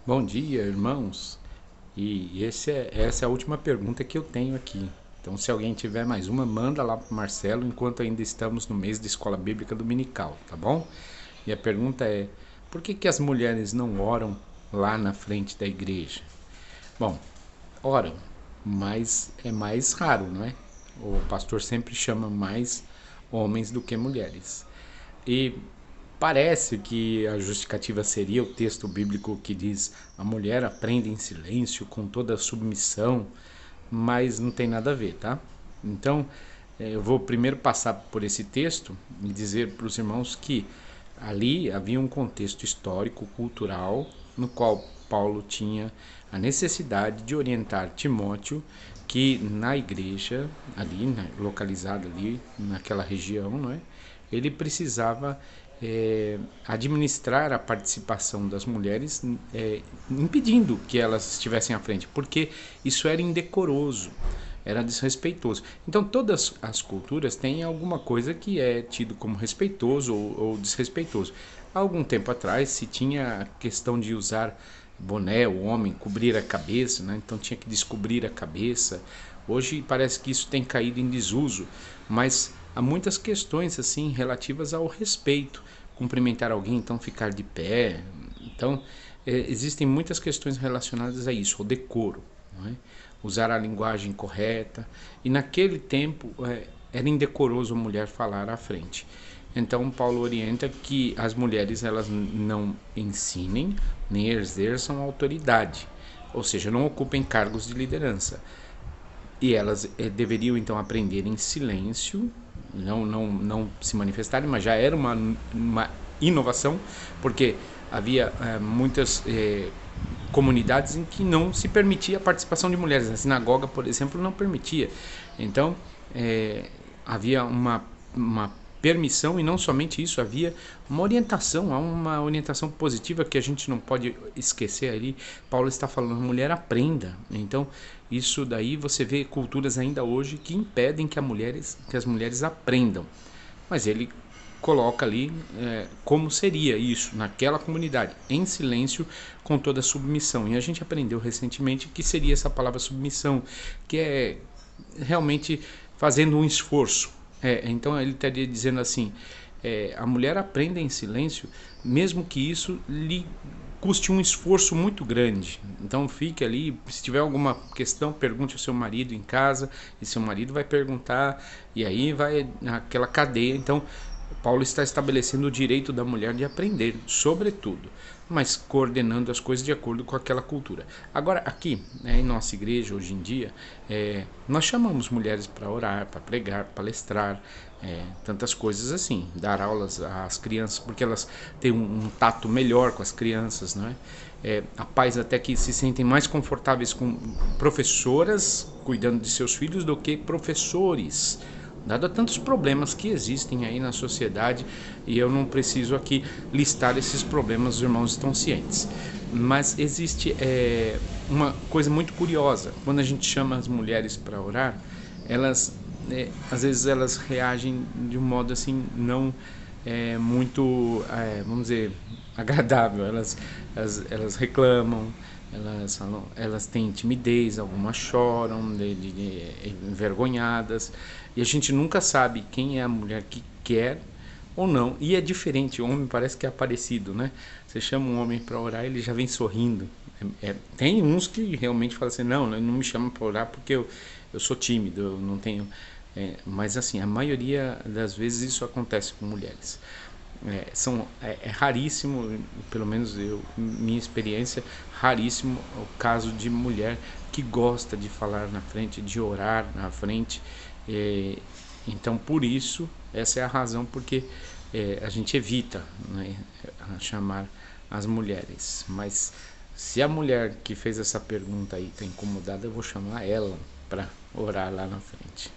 Bom dia, irmãos. Essa é a última pergunta que eu tenho aqui. Então, se alguém tiver mais uma, manda lá para o Marcelo, enquanto ainda estamos no mês de Escola Bíblica Dominical, tá bom? E a pergunta é: por que as mulheres não oram lá na frente da igreja? Bom, oram, mas é mais raro, não é? O pastor sempre chama mais homens do que mulheres. E parece que a justificativa seria o texto bíblico que diz: a mulher aprende em silêncio, com toda a submissão, mas não tem nada a ver, tá? Então, eu vou primeiro passar por esse texto e dizer para os irmãos que ali havia um contexto histórico, cultural, no qual Paulo tinha a necessidade de orientar Timóteo que na igreja, ali, né, localizada ali naquela região, não é? Ele precisava administrar a participação das mulheres, impedindo que elas estivessem à frente, porque isso era indecoroso, era desrespeitoso. Então todas as culturas têm alguma coisa que é tido como respeitoso ou desrespeitoso. Há algum tempo atrás se tinha a questão de usar boné, o homem cobrir a cabeça, né? Então tinha que descobrir a cabeça. Hoje parece que isso tem caído em desuso, mas há muitas questões assim relativas ao respeito. Cumprimentar alguém, então ficar de pé. Então, existem muitas questões relacionadas a isso, ao decoro, não é? Usar a linguagem correta. E naquele tempo era indecoroso a mulher falar à frente. Então Paulo orienta que as mulheres elas não ensinem nem exerçam autoridade, ou seja, não ocupem cargos de liderança. E elas deveriam então aprender em silêncio, não se manifestarem, mas já era uma inovação, porque havia muitas comunidades em que não se permitia a participação de mulheres. A sinagoga, por exemplo, não permitia. Então, havia uma permissão e não somente isso, havia uma orientação positiva que a gente não pode esquecer ali. Paulo está falando, mulher aprenda. Então, isso daí você vê culturas ainda hoje que impedem que as mulheres aprendam. Mas ele coloca ali como seria isso naquela comunidade, em silêncio, com toda a submissão. E a gente aprendeu recentemente que seria essa palavra submissão, que é realmente fazendo um esforço. Então ele estaria dizendo assim: a mulher aprende em silêncio, mesmo que isso lhe custe um esforço muito grande. Então fique ali, se tiver alguma questão, pergunte ao seu marido em casa, e seu marido vai perguntar, e aí vai naquela cadeia. Então Paulo está estabelecendo o direito da mulher de aprender, sobretudo, mas coordenando as coisas de acordo com aquela cultura. Agora, aqui, em nossa igreja, hoje em dia, nós chamamos mulheres para orar, para pregar, palestrar, tantas coisas assim, dar aulas às crianças, porque elas têm um tato melhor com as crianças, não é? Há pais até que se sentem mais confortáveis com professoras cuidando de seus filhos do que professores, dado a tantos problemas que existem aí na sociedade, e eu não preciso aqui listar esses problemas, os irmãos estão cientes. Mas existe uma coisa muito curiosa: quando a gente chama as mulheres para orar, elas às vezes elas reagem de um modo assim não muito, vamos dizer, agradável. Elas reclamam, elas têm timidez, algumas choram, envergonhadas, e a gente nunca sabe quem é a mulher que quer ou não. E é diferente, o homem parece que é parecido, né? Você chama um homem para orar, ele já vem sorrindo. Tem uns que realmente falam assim: não me chama para orar porque eu sou tímido, eu não tenho. Mas assim, a maioria das vezes isso acontece com mulheres. É raríssimo, pelo menos minha experiência, raríssimo o caso de mulher que gosta de falar na frente, de orar na frente. Então, por isso, essa é a razão porque a gente evita, né, chamar as mulheres. Mas se a mulher que fez essa pergunta aí está incomodada, eu vou chamar ela para orar lá na frente.